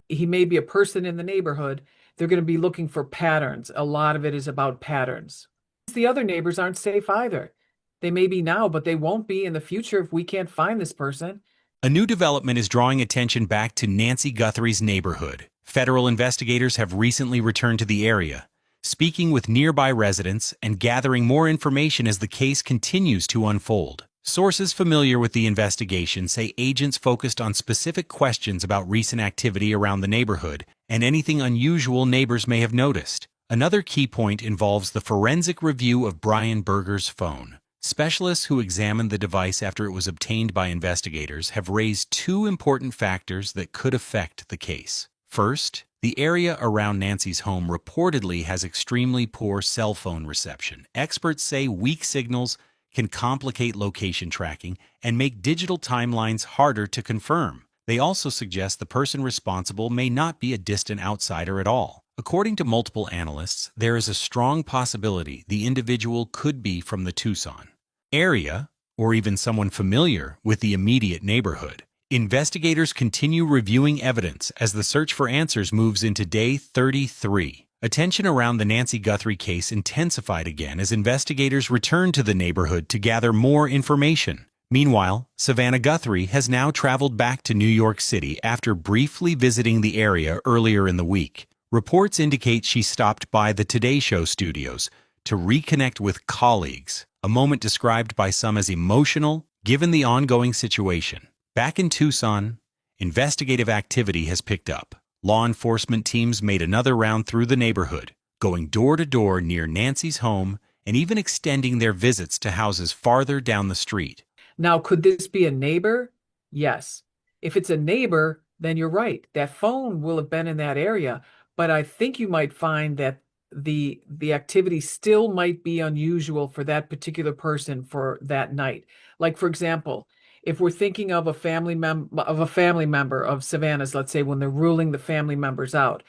he may be a person in the neighborhood, they're going to be looking for patterns. A lot of it is about patterns. The other neighbors aren't safe either. They may be now, but they won't be in the future if we can't find this person. A new development is drawing attention back to Nancy Guthrie's neighborhood. Federal investigators have recently returned to the area, speaking with nearby residents and gathering more information as the case continues to unfold. Sources familiar with the investigation say agents focused on specific questions about recent activity around the neighborhood and anything unusual neighbors may have noticed. Another key point involves the forensic review of Brian Berger's phone. Specialists who examined the device after it was obtained by investigators have raised two important factors that could affect the case. First, the area around Nancy's home reportedly has extremely poor cell phone reception. Experts say weak signals can complicate location tracking and make digital timelines harder to confirm. They also suggest the person responsible may not be a distant outsider at all. According to multiple analysts, there is a strong possibility the individual could be from the Tucson area or even someone familiar with the immediate neighborhood. Investigators continue reviewing evidence as the search for answers moves into day 33. Attention around the Nancy Guthrie case intensified again as investigators returned to the neighborhood to gather more information. Meanwhile, Savannah Guthrie has now traveled back to New York City after briefly visiting the area earlier in the week. Reports indicate she stopped by the Today Show studios to reconnect with colleagues, a moment described by some as emotional given the ongoing situation. Back in Tucson, investigative activity has picked up. Law enforcement teams made another round through the neighborhood, going door to door near Nancy's home and even extending their visits to houses farther down the street. Now, could this be a neighbor? Yes. If it's a neighbor, then you're right. That phone will have been in that area, but I think you might find that the activity still might be unusual for that particular person for that night. Like, for example, if we're thinking of a family member of Savannah's, let's say when they're ruling the family members out,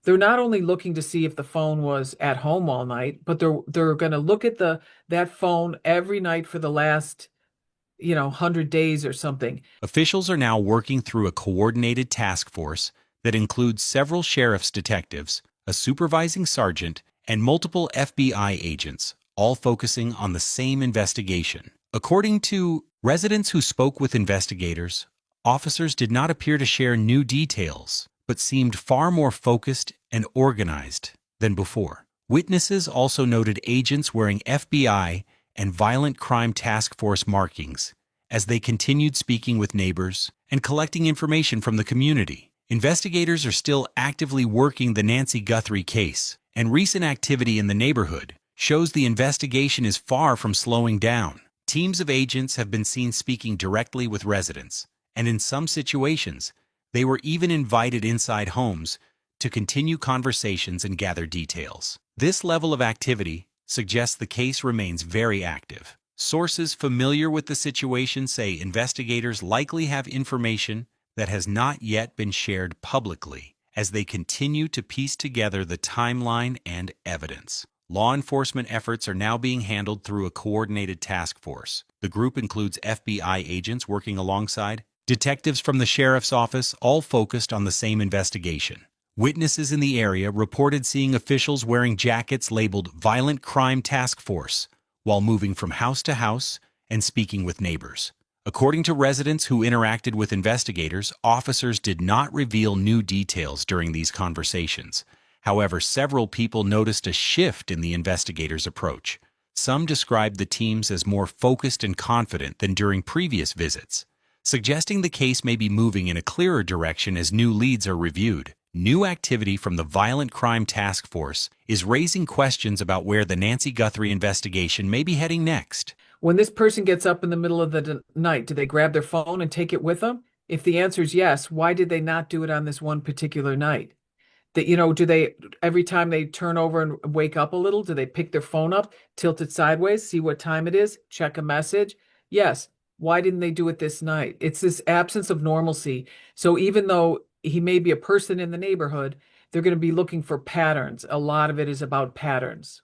they're not only looking to see if the phone was at home all night, but they're going to look at that phone every night for the last 100 days or something. Officials are now working through a coordinated task force that includes several sheriff's detectives, a supervising sergeant, and multiple FBI agents, all focusing on the same investigation. According to residents who spoke with investigators, officers did not appear to share new details, but seemed far more focused and organized than before. Witnesses also noted agents wearing FBI and violent crime task force markings as they continued speaking with neighbors and collecting information from the community. Investigators are still actively working the Nancy Guthrie case, and recent activity in the neighborhood shows the investigation is far from slowing down. Teams of agents have been seen speaking directly with residents, and in some situations, they were even invited inside homes to continue conversations and gather details. This level of activity suggests the case remains very active. Sources familiar with the situation say investigators likely have information that has not yet been shared publicly as they continue to piece together the timeline and evidence. Law enforcement efforts are now being handled through a coordinated task force. The group includes FBI agents working alongside detectives from the sheriff's office, all focused on the same investigation. Witnesses in the area reported seeing officials wearing jackets labeled Violent Crime Task Force while moving from house to house and speaking with neighbors. According to residents who interacted with investigators, officers did not reveal new details during these conversations. However, several people noticed a shift in the investigators' approach. Some described the teams as more focused and confident than during previous visits, suggesting the case may be moving in a clearer direction as new leads are reviewed. New activity from the Violent Crime Task Force is raising questions about where the Nancy Guthrie investigation may be heading next. When this person gets up in the middle of the night, do they grab their phone and take it with them? If the answer is yes, why did they not do it on this one particular night? Do they, every time they turn over and wake up a little, do they pick their phone up, tilt it sideways, see what time it is, check a message? Yes. Why didn't they do it this night? It's this absence of normalcy. So even though he may be a person in the neighborhood, they're going to be looking for patterns. A lot of it is about patterns.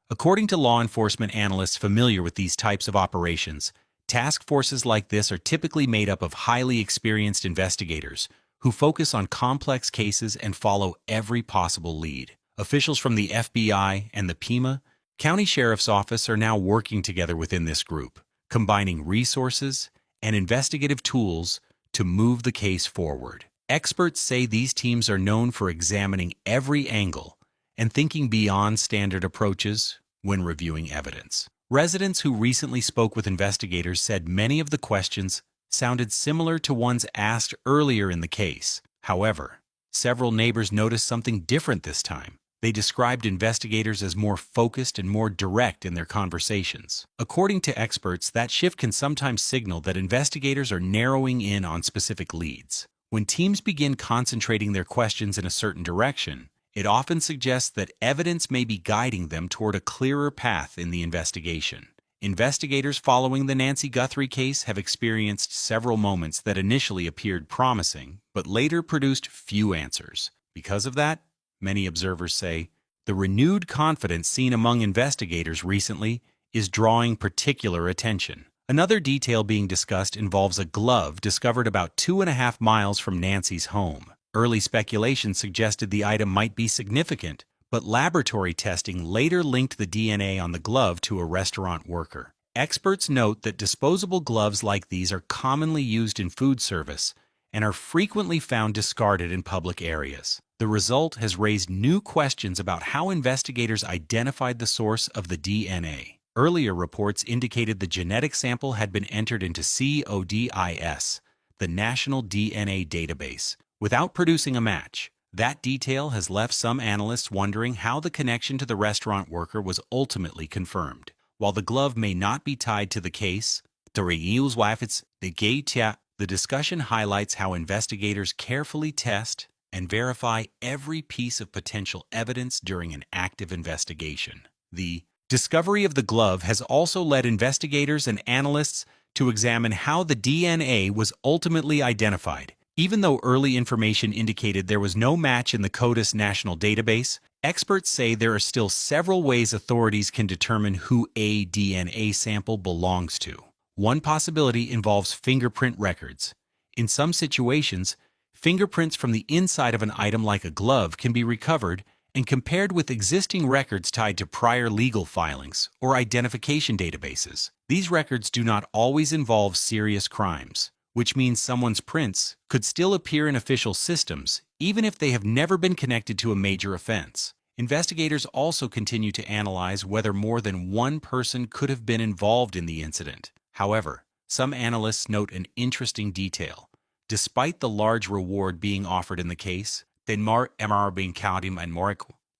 According to law enforcement analysts familiar with these types of operations, task forces like this are typically made up of highly experienced investigators who focus on complex cases and follow every possible lead. Officials from the FBI and the Pima County Sheriff's Office are now working together within this group, combining resources and investigative tools to move the case forward. Experts say these teams are known for examining every angle and thinking beyond standard approaches when reviewing evidence. Residents who recently spoke with investigators said many of the questions sounded similar to ones asked earlier in the case. However, several neighbors noticed something different this time. They described investigators as more focused and more direct in their conversations. According to experts, that shift can sometimes signal that investigators are narrowing in on specific leads. When teams begin concentrating their questions in a certain direction, it often suggests that evidence may be guiding them toward a clearer path in the investigation. Investigators following the Nancy Guthrie case have experienced several moments that initially appeared promising, but later produced few answers. Because of that, many observers say, the renewed confidence seen among investigators recently is drawing particular attention. Another detail being discussed involves a glove discovered about 2.5 miles from Nancy's home. Early speculation suggested the item might be significant, but laboratory testing later linked the DNA on the glove to a restaurant worker. Experts note that disposable gloves like these are commonly used in food service and are frequently found discarded in public areas. The result has raised new questions about how investigators identified the source of the DNA. Earlier reports indicated the genetic sample had been entered into CODIS, the National DNA Database, without producing a match. That detail has left some analysts wondering how the connection to the restaurant worker was ultimately confirmed. While the glove may not be tied to the case, the discussion highlights how investigators carefully test and verify every piece of potential evidence during an active investigation. The discovery of the glove has also led investigators and analysts to examine how the DNA was ultimately identified. Even though early information indicated there was no match in the CODIS national database, experts say there are still several ways authorities can determine who a DNA sample belongs to. One possibility involves fingerprint records. In some situations, fingerprints from the inside of an item like a glove can be recovered and compared with existing records tied to prior legal filings or identification databases. These records do not always involve serious crimes, which means someone's prints could still appear in official systems, even if they have never been connected to a major offense. Investigators also continue to analyze whether more than one person could have been involved in the incident. However, some analysts note an interesting detail. Despite the large reward being offered in the case,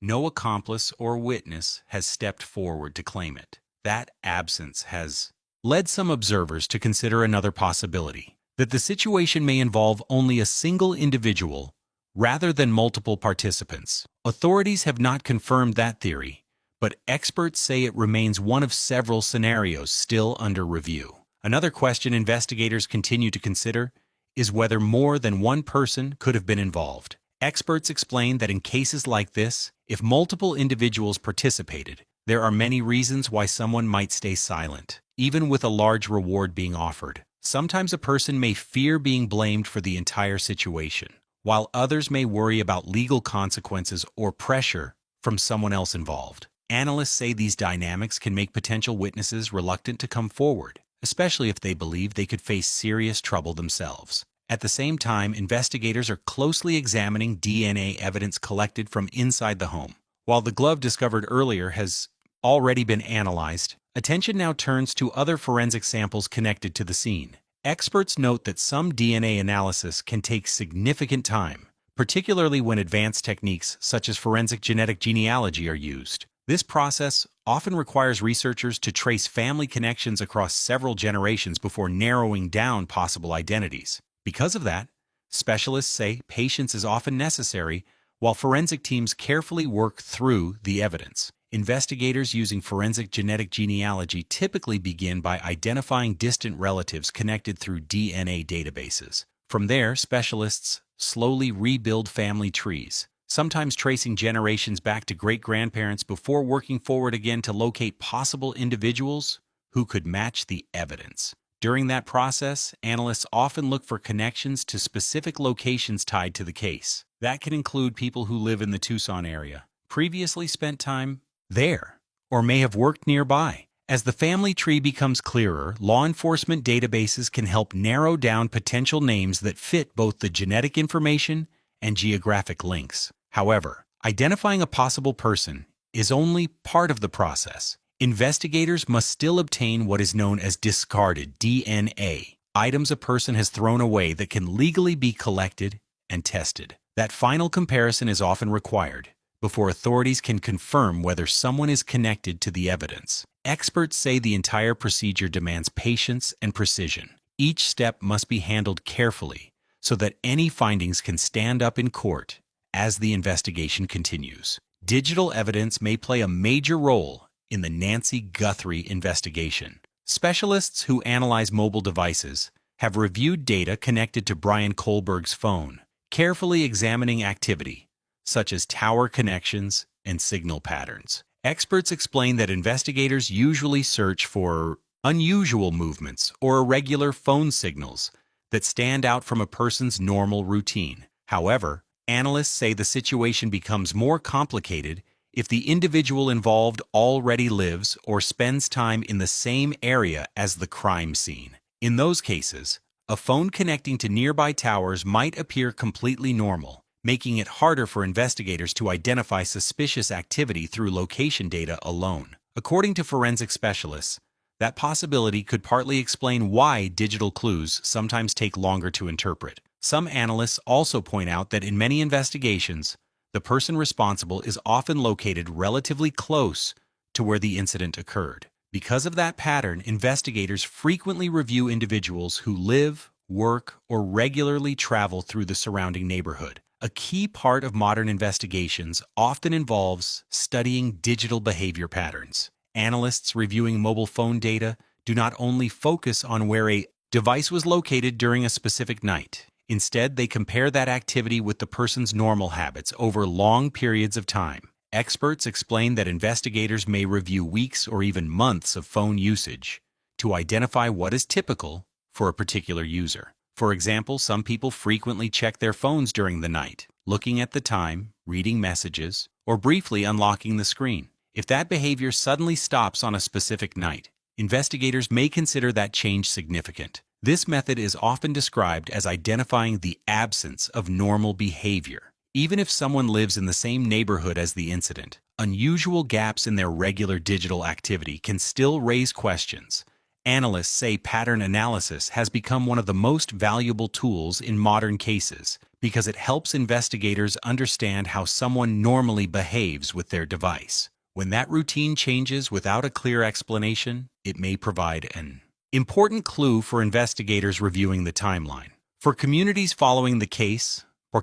no accomplice or witness has stepped forward to claim it. That absence has led some observers to consider another possibility, that the situation may involve only a single individual rather than multiple participants. Authorities have not confirmed that theory, but experts say it remains one of several scenarios still under review. Another question investigators continue to consider is whether more than one person could have been involved. Experts explain that in cases like this, if multiple individuals participated, there are many reasons why someone might stay silent, even with a large reward being offered. Sometimes a person may fear being blamed for the entire situation, while others may worry about legal consequences or pressure from someone else involved. Analysts say these dynamics can make potential witnesses reluctant to come forward, especially if they believe they could face serious trouble themselves. At the same time, investigators are closely examining DNA evidence collected from inside the home. While the glove discovered earlier has already been analyzed, attention now turns to other forensic samples connected to the scene. Experts note that some DNA analysis can take significant time, particularly when advanced techniques such as forensic genetic genealogy are used. This process often requires researchers to trace family connections across several generations before narrowing down possible identities. Because of that, specialists say patience is often necessary while forensic teams carefully work through the evidence. Investigators using forensic genetic genealogy typically begin by identifying distant relatives connected through DNA databases. From there, specialists slowly rebuild family trees, sometimes tracing generations back to great-grandparents before working forward again to locate possible individuals who could match the evidence. During that process, analysts often look for connections to specific locations tied to the case. That can include people who live in the Tucson area, previously spent time there, or may have worked nearby. As the family tree becomes clearer, law enforcement databases can help narrow down potential names that fit both the genetic information and geographic links. However, identifying a possible person is only part of the process. Investigators must still obtain what is known as discarded DNA, items a person has thrown away that can legally be collected and tested. That final comparison is often required before authorities can confirm whether someone is connected to the evidence. Experts say the entire procedure demands patience and precision. Each step must be handled carefully so that any findings can stand up in court as the investigation continues. Digital evidence may play a major role in the Nancy Guthrie investigation. Specialists who analyze mobile devices have reviewed data connected to Brian Kohlberg's phone, carefully examining activity, such as tower connections and signal patterns. Experts explain that investigators usually search for unusual movements or irregular phone signals that stand out from a person's normal routine. However, analysts say the situation becomes more complicated if the individual involved already lives or spends time in the same area as the crime scene. In those cases, a phone connecting to nearby towers might appear completely normal, making it harder for investigators to identify suspicious activity through location data alone. According to forensic specialists, that possibility could partly explain why digital clues sometimes take longer to interpret. Some analysts also point out that in many investigations, the person responsible is often located relatively close to where the incident occurred. Because of that pattern, investigators frequently review individuals who live, work, or regularly travel through the surrounding neighborhood. A key part of modern investigations often involves studying digital behavior patterns. Analysts reviewing mobile phone data do not only focus on where a device was located during a specific night. Instead, they compare that activity with the person's normal habits over long periods of time. Experts explain that investigators may review weeks or even months of phone usage to identify what is typical for a particular user. For example, some people frequently check their phones during the night, looking at the time, reading messages, or briefly unlocking the screen. If that behavior suddenly stops on a specific night, investigators may consider that change significant. This method is often described as identifying the absence of normal behavior. Even if someone lives in the same neighborhood as the incident, unusual gaps in their regular digital activity can still raise questions. Analysts say pattern analysis has become one of the most valuable tools in modern cases because it helps investigators understand how someone normally behaves with their device. When that routine changes without a clear explanation, it may provide an important clue for investigators reviewing the timeline. For communities following the case, the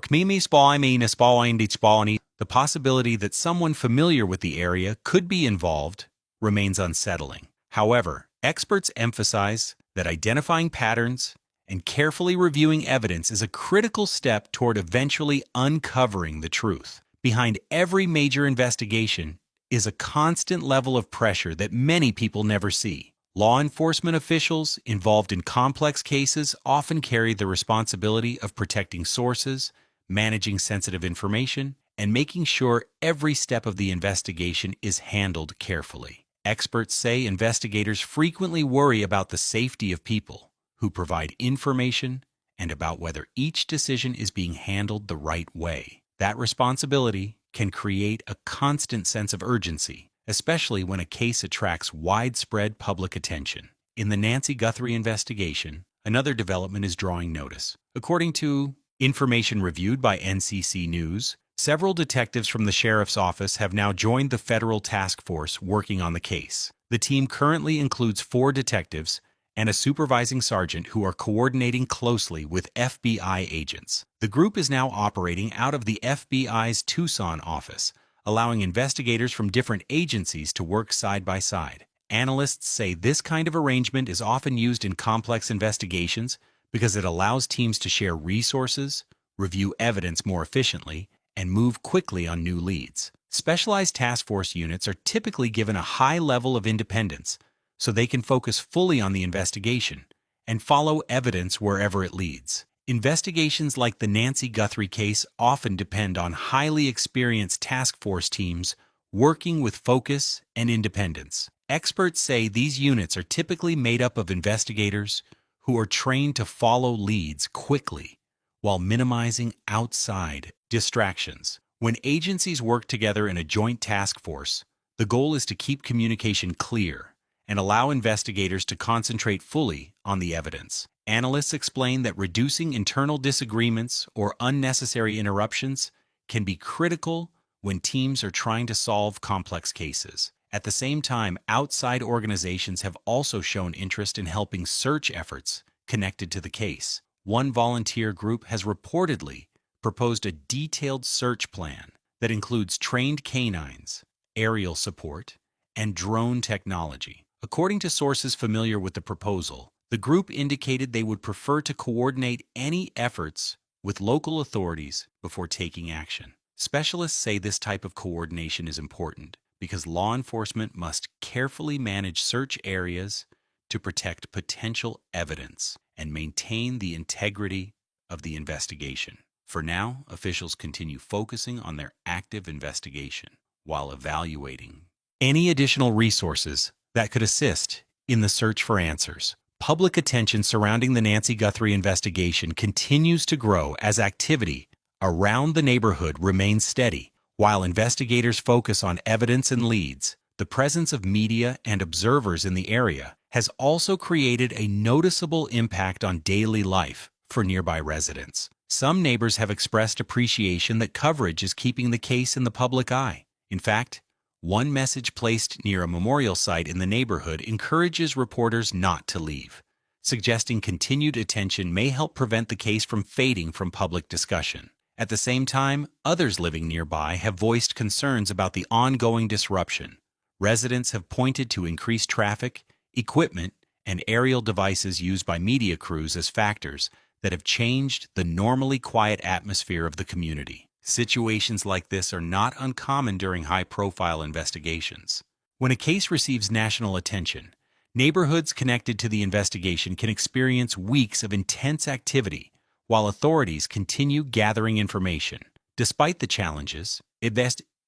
possibility that someone familiar with the area could be involved remains unsettling. However, experts emphasize that identifying patterns and carefully reviewing evidence is a critical step toward eventually uncovering the truth. Behind every major investigation is a constant level of pressure that many people never see. Law enforcement officials involved in complex cases often carry the responsibility of protecting sources, managing sensitive information, and making sure every step of the investigation is handled carefully. Experts say investigators frequently worry about the safety of people who provide information and about whether each decision is being handled the right way. That responsibility can create a constant sense of urgency, especially when a case attracts widespread public attention. In the Nancy Guthrie investigation, another development is drawing notice. According to information reviewed by NCC News, several detectives from the sheriff's office have now joined the federal task force working on the case. The team currently includes 4 detectives and a supervising sergeant who are coordinating closely with FBI agents. The group is now operating out of the FBI's Tucson office, allowing investigators from different agencies to work side by side. Analysts say this kind of arrangement is often used in complex investigations because it allows teams to share resources, review evidence more efficiently, and move quickly on new leads. Specialized task force units are typically given a high level of independence so they can focus fully on the investigation and follow evidence wherever it leads. Investigations like the Nancy Guthrie case often depend on highly experienced task force teams working with focus and independence. Experts say these units are typically made up of investigators who are trained to follow leads quickly while minimizing outside distractions. When agencies work together in a joint task force, the goal is to keep communication clear and allow investigators to concentrate fully on the evidence. Analysts explain that reducing internal disagreements or unnecessary interruptions can be critical when teams are trying to solve complex cases. At the same time, outside organizations have also shown interest in helping search efforts connected to the case. One volunteer group has reportedly proposed a detailed search plan that includes trained canines, aerial support, and drone technology. According to sources familiar with the proposal, the group indicated they would prefer to coordinate any efforts with local authorities before taking action. Specialists say this type of coordination is important because law enforcement must carefully manage search areas to protect potential evidence and maintain the integrity of the investigation. For now, officials continue focusing on their active investigation while evaluating any additional resources that could assist in the search for answers. Public attention surrounding the Nancy Guthrie investigation continues to grow as activity around the neighborhood remains steady. While investigators focus on evidence and leads, the presence of media and observers in the area has also created a noticeable impact on daily life for nearby residents. Some neighbors have expressed appreciation that coverage is keeping the case in the public eye. In fact, one message placed near a memorial site in the neighborhood encourages reporters not to leave, suggesting continued attention may help prevent the case from fading from public discussion. At the same time, others living nearby have voiced concerns about the ongoing disruption. Residents have pointed to increased traffic, equipment, and aerial devices used by media crews as factors that have changed the normally quiet atmosphere of the community. Situations like this are not uncommon during high-profile investigations. When a case receives national attention, neighborhoods connected to the investigation can experience weeks of intense activity while authorities continue gathering information. Despite the challenges,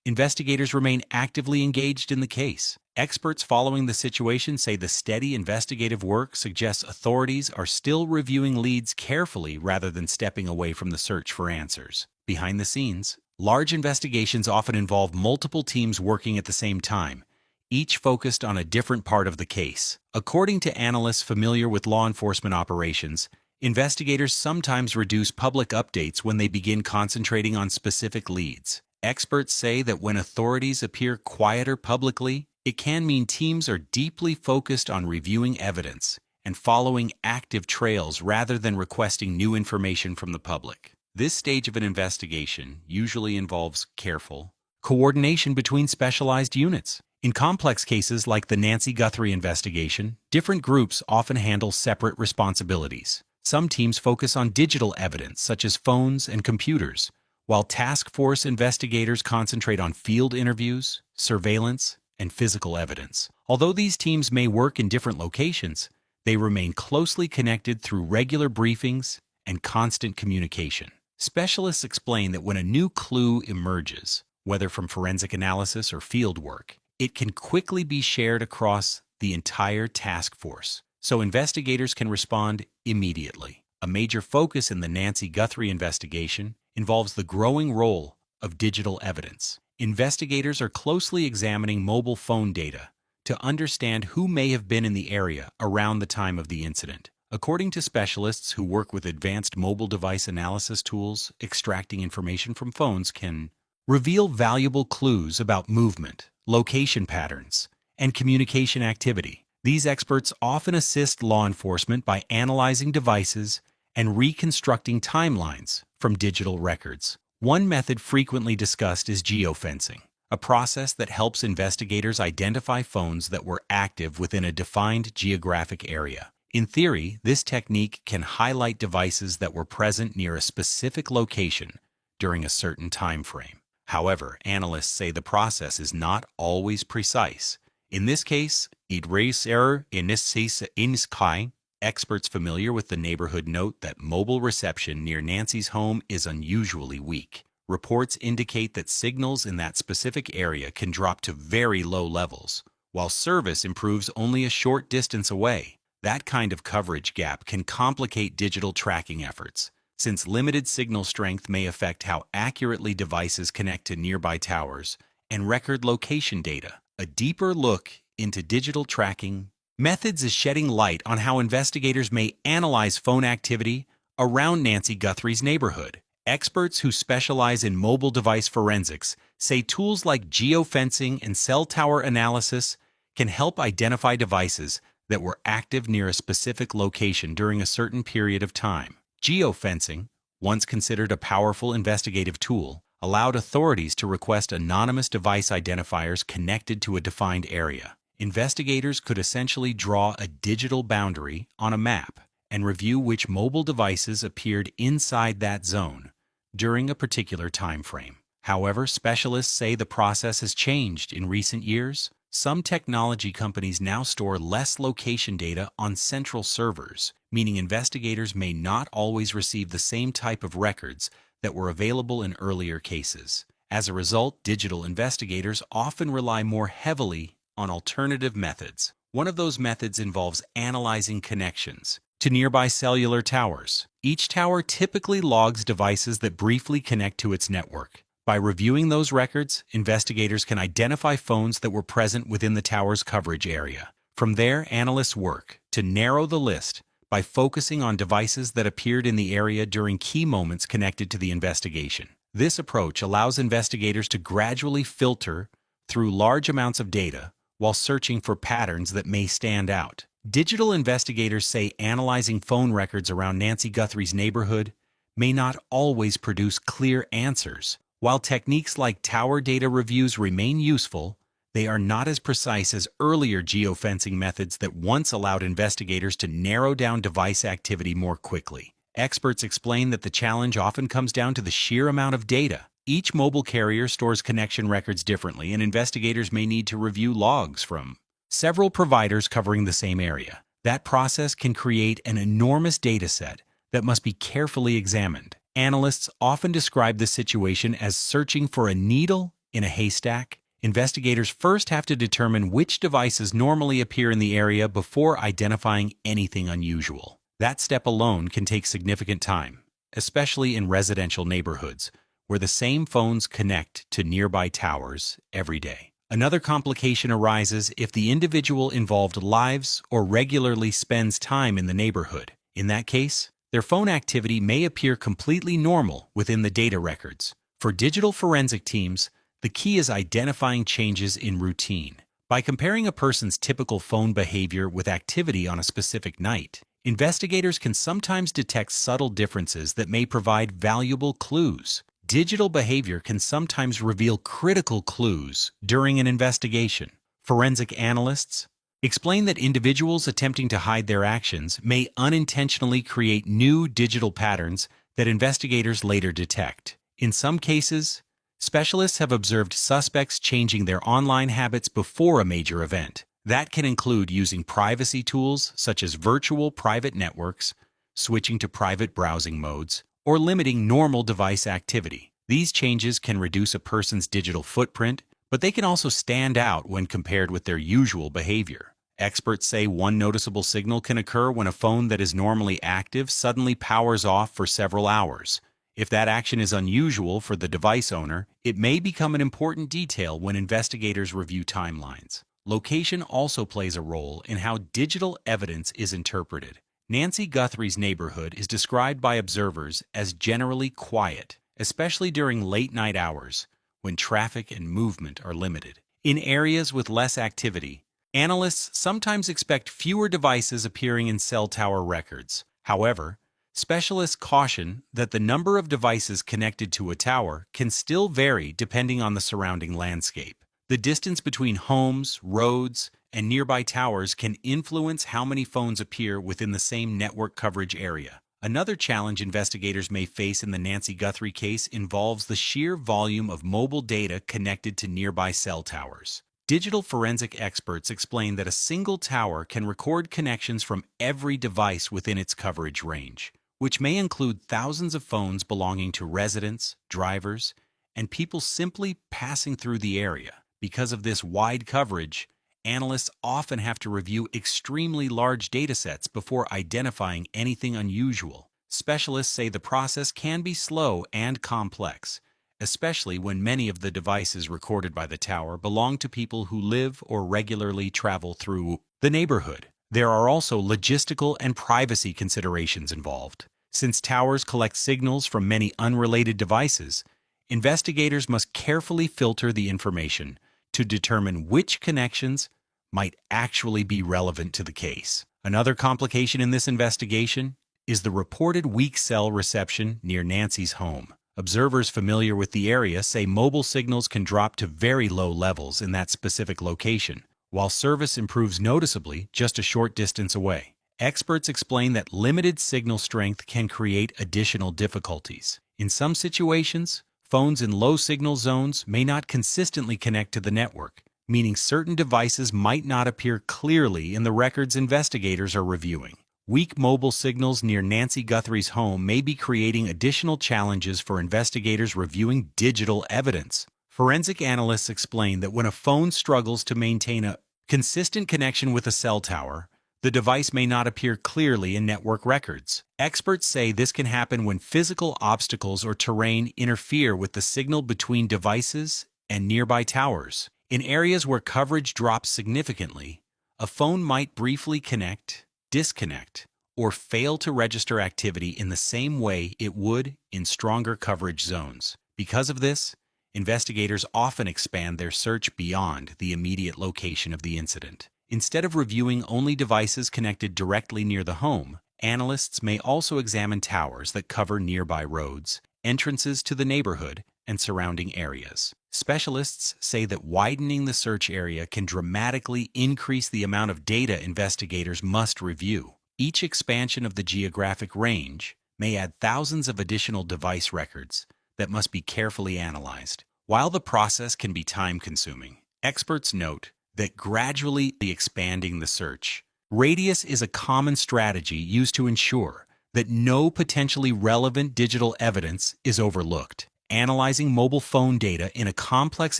investigators remain actively engaged in the case. Experts following the situation say the steady investigative work suggests authorities are still reviewing leads carefully rather than stepping away from the search for answers. Behind the scenes, large investigations often involve multiple teams working at the same time, each focused on a different part of the case. According to analysts familiar with law enforcement operations, investigators sometimes reduce public updates when they begin concentrating on specific leads. Experts say that when authorities appear quieter publicly, it can mean teams are deeply focused on reviewing evidence and following active trails rather than requesting new information from the public. This stage of an investigation usually involves careful coordination between specialized units. In complex cases like the Nancy Guthrie investigation, different groups often handle separate responsibilities. Some teams focus on digital evidence, such as phones and computers, while task force investigators concentrate on field interviews, surveillance, and physical evidence. Although these teams may work in different locations, they remain closely connected through regular briefings and constant communication. Specialists explain that when a new clue emerges, whether from forensic analysis or field work, it can quickly be shared across the entire task force, so investigators can respond immediately. A major focus in the Nancy Guthrie investigation involves the growing role of digital evidence. Investigators are closely examining mobile phone data to understand who may have been in the area around the time of the incident. According to specialists who work with advanced mobile device analysis tools, extracting information from phones can reveal valuable clues about movement, location patterns, and communication activity. These experts often assist law enforcement by analyzing devices and reconstructing timelines from digital records. One method frequently discussed is geofencing, a process that helps investigators identify phones that were active within a defined geographic area. In theory, this technique can highlight devices that were present near a specific location during a certain time frame. However, analysts say the process is not always precise. In this case, it raises error in this case in sky, Experts familiar with the neighborhood note that mobile reception near Nancy's home is unusually weak. Reports indicate that signals in that specific area can drop to very low levels, while service improves only a short distance away. That kind of coverage gap can complicate digital tracking efforts, since limited signal strength may affect how accurately devices connect to nearby towers and record location data. A deeper look into digital tracking methods is shedding light on how investigators may analyze phone activity around Nancy Guthrie's neighborhood. Experts who specialize in mobile device forensics say tools like geofencing and cell tower analysis can help identify devices that were active near a specific location during a certain period of time. Geofencing, once considered a powerful investigative tool, allowed authorities to request anonymous device identifiers connected to a defined area. Investigators could essentially draw a digital boundary on a map and review which mobile devices appeared inside that zone during a particular time frame. However, specialists say the process has changed in recent years. Some technology companies now store less location data on central servers, meaning investigators may not always receive the same type of records that were available in earlier cases. As a result, digital investigators often rely more heavily on alternative methods. One of those methods involves analyzing connections to nearby cellular towers. Each tower typically logs devices that briefly connect to its network. By reviewing those records, investigators can identify phones that were present within the tower's coverage area. From there, analysts work to narrow the list by focusing on devices that appeared in the area during key moments connected to the investigation. This approach allows investigators to gradually filter through large amounts of data while searching for patterns that may stand out. Digital investigators say analyzing phone records around Nancy Guthrie's neighborhood may not always produce clear answers. While techniques like tower data reviews remain useful, they are not as precise as earlier geofencing methods that once allowed investigators to narrow down device activity more quickly. Experts explain that the challenge often comes down to the sheer amount of data. Each mobile carrier stores connection records differently, and investigators may need to review logs from several providers covering the same area. That process can create an enormous data set that must be carefully examined. Analysts often describe the situation as searching for a needle in a haystack. Investigators first have to determine which devices normally appear in the area before identifying anything unusual. That step alone can take significant time, especially in residential neighborhoods, where the same phones connect to nearby towers every day. Another complication arises if the individual involved lives or regularly spends time in the neighborhood. In that case, their phone activity may appear completely normal within the data records. For digital forensic teams, the key is identifying changes in routine. By comparing a person's typical phone behavior with activity on a specific night, investigators can sometimes detect subtle differences that may provide valuable clues. Digital behavior can sometimes reveal critical clues during an investigation. Forensic analysts explain that individuals attempting to hide their actions may unintentionally create new digital patterns that investigators later detect. In some cases, specialists have observed suspects changing their online habits before a major event. That can include using privacy tools such as virtual private networks, switching to private browsing modes, or limiting normal device activity. These changes can reduce a person's digital footprint, but they can also stand out when compared with their usual behavior. Experts say one noticeable signal can occur when a phone that is normally active suddenly powers off for several hours. If that action is unusual for the device owner, it may become an important detail when investigators review timelines. Location also plays a role in how digital evidence is interpreted. Nancy Guthrie's neighborhood is described by observers as generally quiet, especially during late-night hours when traffic and movement are limited. In areas with less activity, analysts sometimes expect fewer devices appearing in cell tower records. However, specialists caution that the number of devices connected to a tower can still vary depending on the surrounding landscape. The distance between homes, roads, and nearby towers can influence how many phones appear within the same network coverage area. Another challenge investigators may face in the Nancy Guthrie case involves the sheer volume of mobile data connected to nearby cell towers. Digital forensic experts explain that a single tower can record connections from every device within its coverage range, which may include thousands of phones belonging to residents, drivers, and people simply passing through the area. Because of this wide coverage, analysts often have to review extremely large datasets before identifying anything unusual. Specialists say the process can be slow and complex, especially when many of the devices recorded by the tower belong to people who live or regularly travel through the neighborhood. There are also logistical and privacy considerations involved. Since towers collect signals from many unrelated devices, investigators must carefully filter the information to determine which connections might actually be relevant to the case. Another complication in this investigation is the reported weak cell reception near Nancy's home. Observers familiar with the area say mobile signals can drop to very low levels in that specific location, while service improves noticeably just a short distance away. Experts explain that limited signal strength can create additional difficulties. In some situations, phones in low signal zones may not consistently connect to the network, meaning certain devices might not appear clearly in the records investigators are reviewing. Weak mobile signals near Nancy Guthrie's home may be creating additional challenges for investigators reviewing digital evidence. Forensic analysts explain that when a phone struggles to maintain a consistent connection with a cell tower, the device may not appear clearly in network records. Experts say this can happen when physical obstacles or terrain interfere with the signal between devices and nearby towers. In areas where coverage drops significantly, a phone might briefly connect, disconnect, or fail to register activity in the same way it would in stronger coverage zones. Because of this, investigators often expand their search beyond the immediate location of the incident. Instead of reviewing only devices connected directly near the home, analysts may also examine towers that cover nearby roads, entrances to the neighborhood, and surrounding areas. Specialists say that widening the search area can dramatically increase the amount of data investigators must review. Each expansion of the geographic range may add thousands of additional device records that must be carefully analyzed. While the process can be time-consuming, experts note that gradually expanding the search radius is a common strategy used to ensure that no potentially relevant digital evidence is overlooked. Analyzing mobile phone data in a complex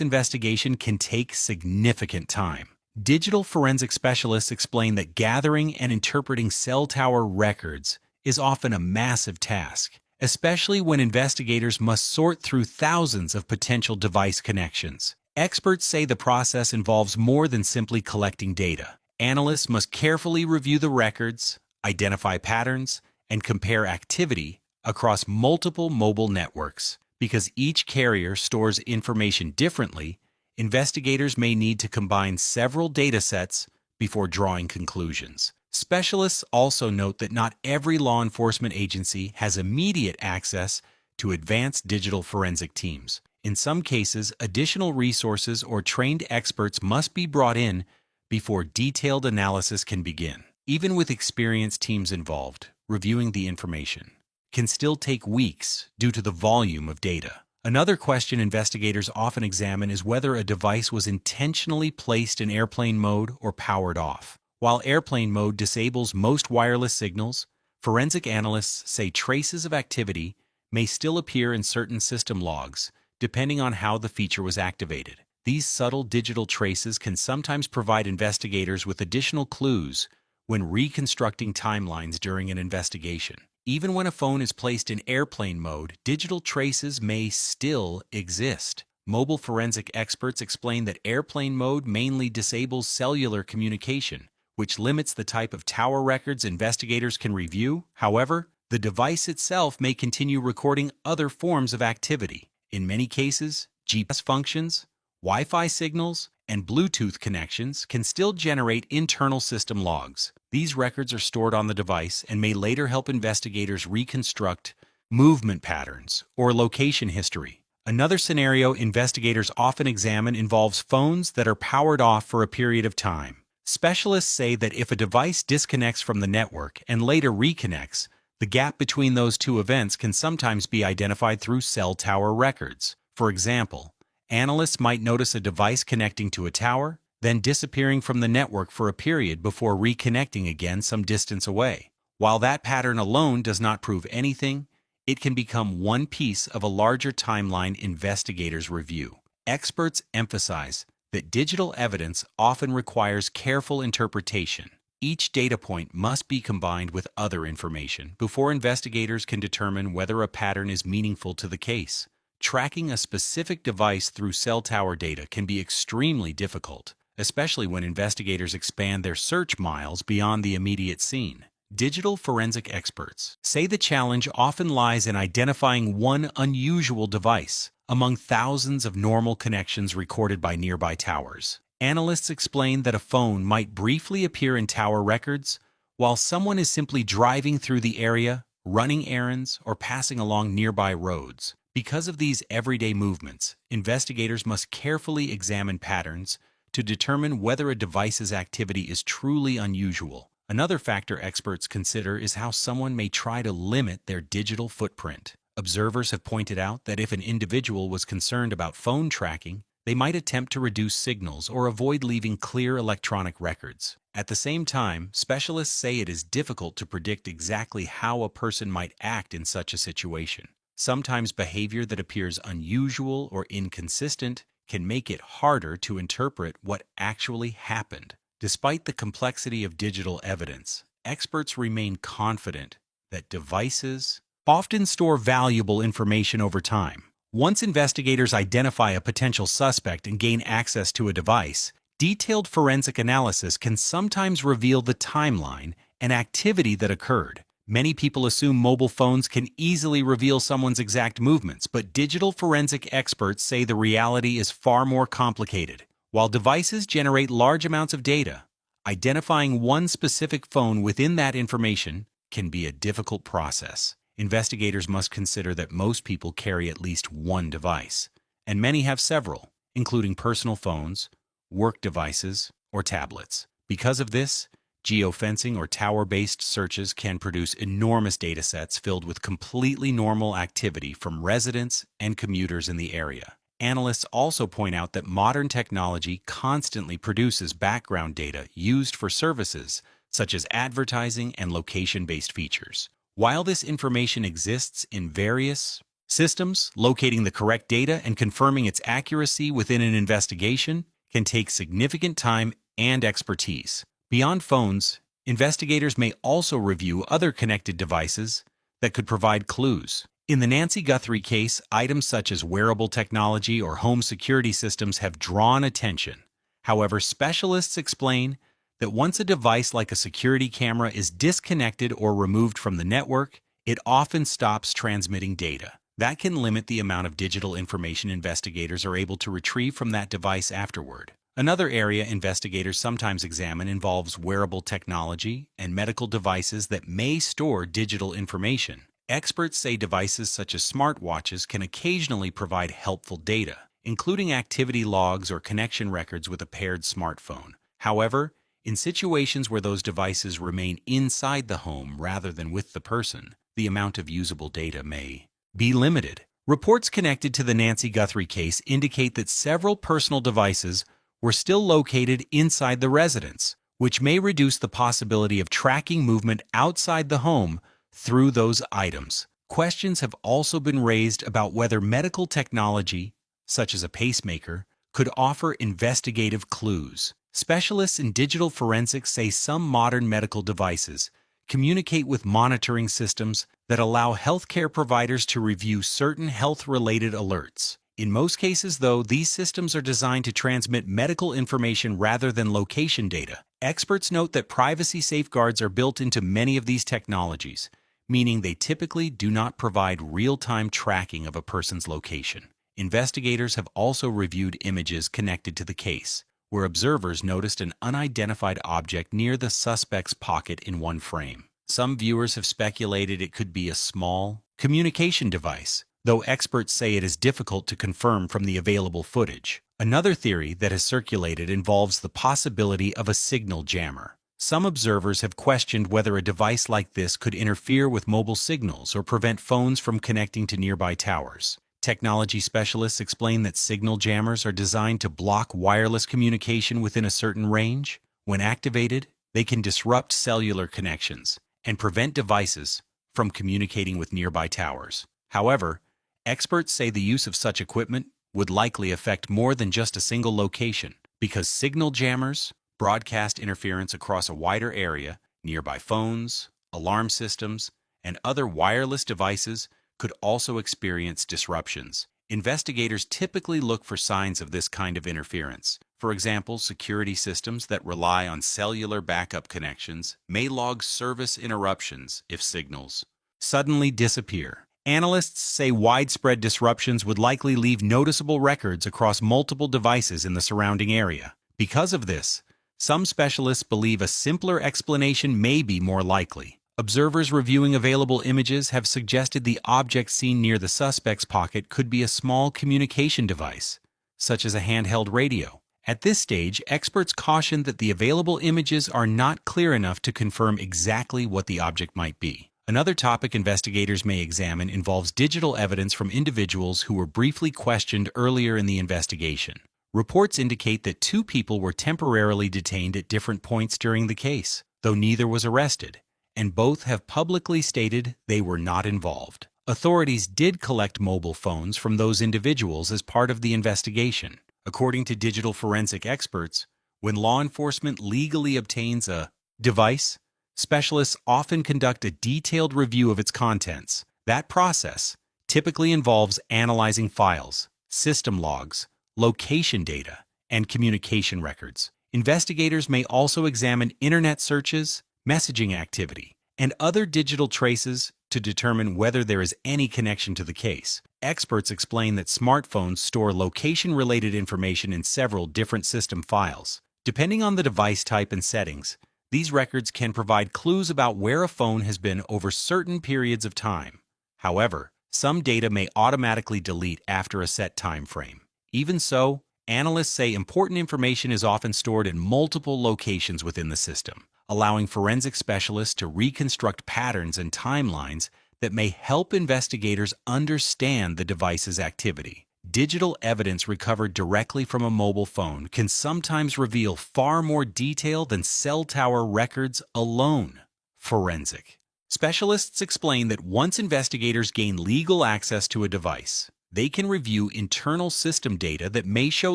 investigation can take significant time. Digital forensic specialists explain that gathering and interpreting cell tower records is often a massive task, especially when investigators must sort through thousands of potential device connections. Experts say the process involves more than simply collecting data. Analysts must carefully review the records, identify patterns, and compare activity across multiple mobile networks. Because each carrier stores information differently, investigators may need to combine several data sets before drawing conclusions. Specialists also note that not every law enforcement agency has immediate access to advanced digital forensic teams. In some cases, additional resources or trained experts must be brought in before detailed analysis can begin. Even with experienced teams involved, reviewing the information can still take weeks due to the volume of data. Another question investigators often examine is whether a device was intentionally placed in airplane mode or powered off. While airplane mode disables most wireless signals, forensic analysts say traces of activity may still appear in certain system logs, depending on how the feature was activated. These subtle digital traces can sometimes provide investigators with additional clues when reconstructing timelines during an investigation. Even when a phone is placed in airplane mode, digital traces may still exist. Mobile forensic experts explain that airplane mode mainly disables cellular communication, which limits the type of tower records investigators can review. However, the device itself may continue recording other forms of activity. In many cases, GPS functions, Wi-Fi signals, and Bluetooth connections can still generate internal system logs. These records are stored on the device and may later help investigators reconstruct movement patterns or location history. Another scenario investigators often examine involves phones that are powered off for a period of time. Specialists say that if a device disconnects from the network and later reconnects, the gap between those two events can sometimes be identified through cell tower records. For example, Analysts might notice a device connecting to a tower, then disappearing from the network for a period before reconnecting again some distance away. While that pattern alone does not prove anything, it can become one piece of a larger timeline investigators review. Experts emphasize that digital evidence often requires careful interpretation. Each data point must be combined with other information before investigators can determine whether a pattern is meaningful to the case. Tracking a specific device through cell tower data can be extremely difficult, especially when investigators expand their search miles beyond the immediate scene. Digital forensic experts say the challenge often lies in identifying one unusual device among thousands of normal connections recorded by nearby towers. Analysts explain that a phone might briefly appear in tower records while someone is simply driving through the area, running errands, or passing along nearby roads. Because of these everyday movements, investigators must carefully examine patterns to determine whether a device's activity is truly unusual. Another factor experts consider is how someone may try to limit their digital footprint. Observers have pointed out that if an individual was concerned about phone tracking, they might attempt to reduce signals or avoid leaving clear electronic records. At the same time, specialists say it is difficult to predict exactly how a person might act in such a situation. Sometimes behavior that appears unusual or inconsistent can make it harder to interpret what actually happened. Despite the complexity of digital evidence, experts remain confident that devices often store valuable information over time. Once investigators identify a potential suspect and gain access to a device, detailed forensic analysis can sometimes reveal the timeline and activity that occurred. Many people assume mobile phones can easily reveal someone's exact movements, but digital forensic experts say the reality is far more complicated. While devices generate large amounts of data, identifying one specific phone within that information can be a difficult process. Investigators must consider that most people carry at least one device, and many have several, including personal phones, work devices, or tablets. Because of this, geofencing or tower-based searches can produce enormous data sets filled with completely normal activity from residents and commuters in the area. Analysts also point out that modern technology constantly produces background data used for services such as advertising and location-based features. While this information exists in various systems, locating the correct data and confirming its accuracy within an investigation can take significant time and expertise. Beyond phones, investigators may also review other connected devices that could provide clues. In the Nancy Guthrie case, items such as wearable technology or home security systems have drawn attention. However, specialists explain that once a device like a security camera is disconnected or removed from the network, it often stops transmitting data. That can limit the amount of digital information investigators are able to retrieve from that device afterward. Another area investigators sometimes examine involves wearable technology and medical devices that may store digital information. Experts say devices such as smartwatches can occasionally provide helpful data, including activity logs or connection records with a paired smartphone. However, in situations where those devices remain inside the home rather than with the person, the amount of usable data may be limited. Reports connected to the Nancy Guthrie case indicate that several personal devices were still located inside the residence, which may reduce the possibility of tracking movement outside the home through those items. Questions have also been raised about whether medical technology, such as a pacemaker, could offer investigative clues. Specialists in digital forensics say some modern medical devices communicate with monitoring systems that allow healthcare providers to review certain health-related alerts. In most cases, though, these systems are designed to transmit medical information rather than location data. Experts note that privacy safeguards are built into many of these technologies, meaning they typically do not provide real-time tracking of a person's location. Investigators have also reviewed images connected to the case, where observers noticed an unidentified object near the suspect's pocket in one frame. Some viewers have speculated it could be a small communication device, though experts say it is difficult to confirm from the available footage. Another theory that has circulated involves the possibility of a signal jammer. Some observers have questioned whether a device like this could interfere with mobile signals or prevent phones from connecting to nearby towers. Technology specialists explain that signal jammers are designed to block wireless communication within a certain range. When activated, they can disrupt cellular connections and prevent devices from communicating with nearby towers. However, experts say the use of such equipment would likely affect more than just a single location, because signal jammers broadcast interference across a wider area. Nearby phones, alarm systems, and other wireless devices could also experience disruptions. Investigators typically look for signs of this kind of interference. For example, security systems that rely on cellular backup connections may log service interruptions if signals suddenly disappear. Analysts say widespread disruptions would likely leave noticeable records across multiple devices in the surrounding area. Because of this, some specialists believe a simpler explanation may be more likely. Observers reviewing available images have suggested the object seen near the suspect's pocket could be a small communication device, such as a handheld radio. At this stage, experts caution that the available images are not clear enough to confirm exactly what the object might be. Another topic investigators may examine involves digital evidence from individuals who were briefly questioned earlier in the investigation. Reports indicate that two people were temporarily detained at different points during the case, though neither was arrested, and both have publicly stated they were not involved. Authorities did collect mobile phones from those individuals as part of the investigation. According to digital forensic experts, when law enforcement legally obtains a device, specialists often conduct a detailed review of its contents. That process typically involves analyzing files, system logs, location data, and communication records. Investigators may also examine internet searches, messaging activity, and other digital traces to determine whether there is any connection to the case. Experts explain that smartphones store location-related information in several different system files. Depending on the device type and settings, these records can provide clues about where a phone has been over certain periods of time. However, some data may automatically delete after a set time frame. Even so, analysts say important information is often stored in multiple locations within the system, allowing forensic specialists to reconstruct patterns and timelines that may help investigators understand the device's activity. Digital evidence recovered directly from a mobile phone can sometimes reveal far more detail than cell tower records alone. Forensic specialists explain that once investigators gain legal access to a device, they can review internal system data that may show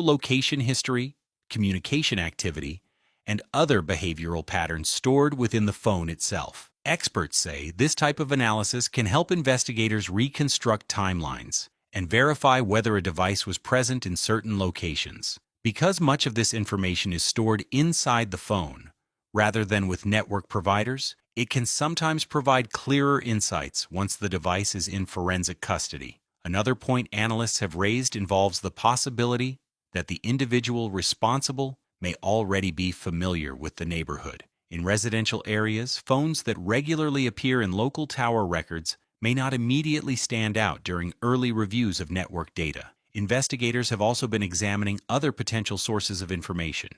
location history, communication activity, and other behavioral patterns stored within the phone itself. Experts say this type of analysis can help investigators reconstruct timelines and verify whether a device was present in certain locations. Because much of this information is stored inside the phone, rather than with network providers, it can sometimes provide clearer insights once the device is in forensic custody. Another point analysts have raised involves the possibility that the individual responsible may already be familiar with the neighborhood. In residential areas, phones that regularly appear in local tower records may not immediately stand out during early reviews of network data. Investigators have also been examining other potential sources of information,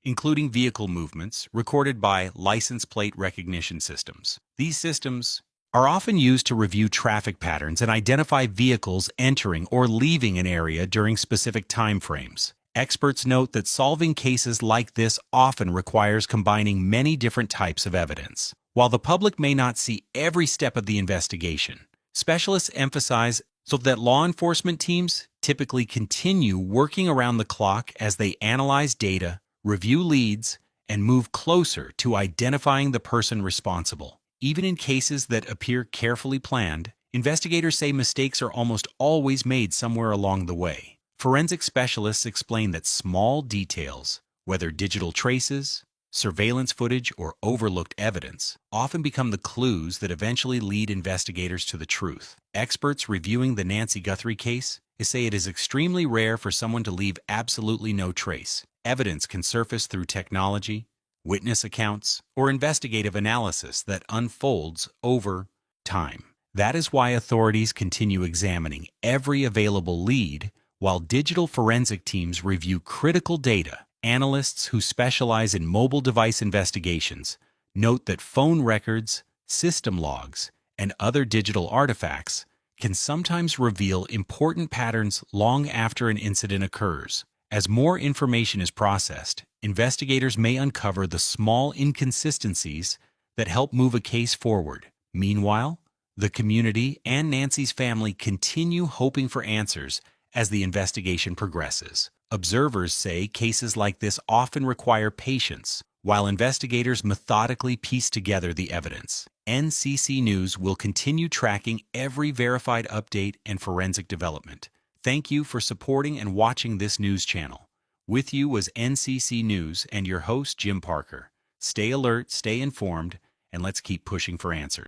including vehicle movements recorded by license plate recognition systems. These systems are often used to review traffic patterns and identify vehicles entering or leaving an area during specific time frames. Experts note that solving cases like this often requires combining many different types of evidence. While the public may not see every step of the investigation, specialists emphasize so that law enforcement teams typically continue working around the clock as they analyze data, review leads, and move closer to identifying the person responsible. Even in cases that appear carefully planned, investigators say mistakes are almost always made somewhere along the way. Forensic specialists explain that small details, whether digital traces, surveillance footage, or overlooked evidence, often become the clues that eventually lead investigators to the truth. Experts reviewing the Nancy Guthrie case say it is extremely rare for someone to leave absolutely no trace. Evidence can surface through technology, witness accounts, or investigative analysis that unfolds over time. That is why authorities continue examining every available lead, while digital forensic teams review critical data. Analysts who specialize in mobile device investigations note that phone records, system logs, and other digital artifacts can sometimes reveal important patterns long after an incident occurs. As more information is processed, investigators may uncover the small inconsistencies that help move a case forward. Meanwhile, the community and Nancy's family continue hoping for answers as the investigation progresses. Observers say cases like this often require patience, while investigators methodically piece together the evidence. NCC News will continue tracking every verified update and forensic development. Thank you for supporting and watching this news channel. With you was NCC News and your host, Jim Parker. Stay alert, stay informed, and let's keep pushing for answers.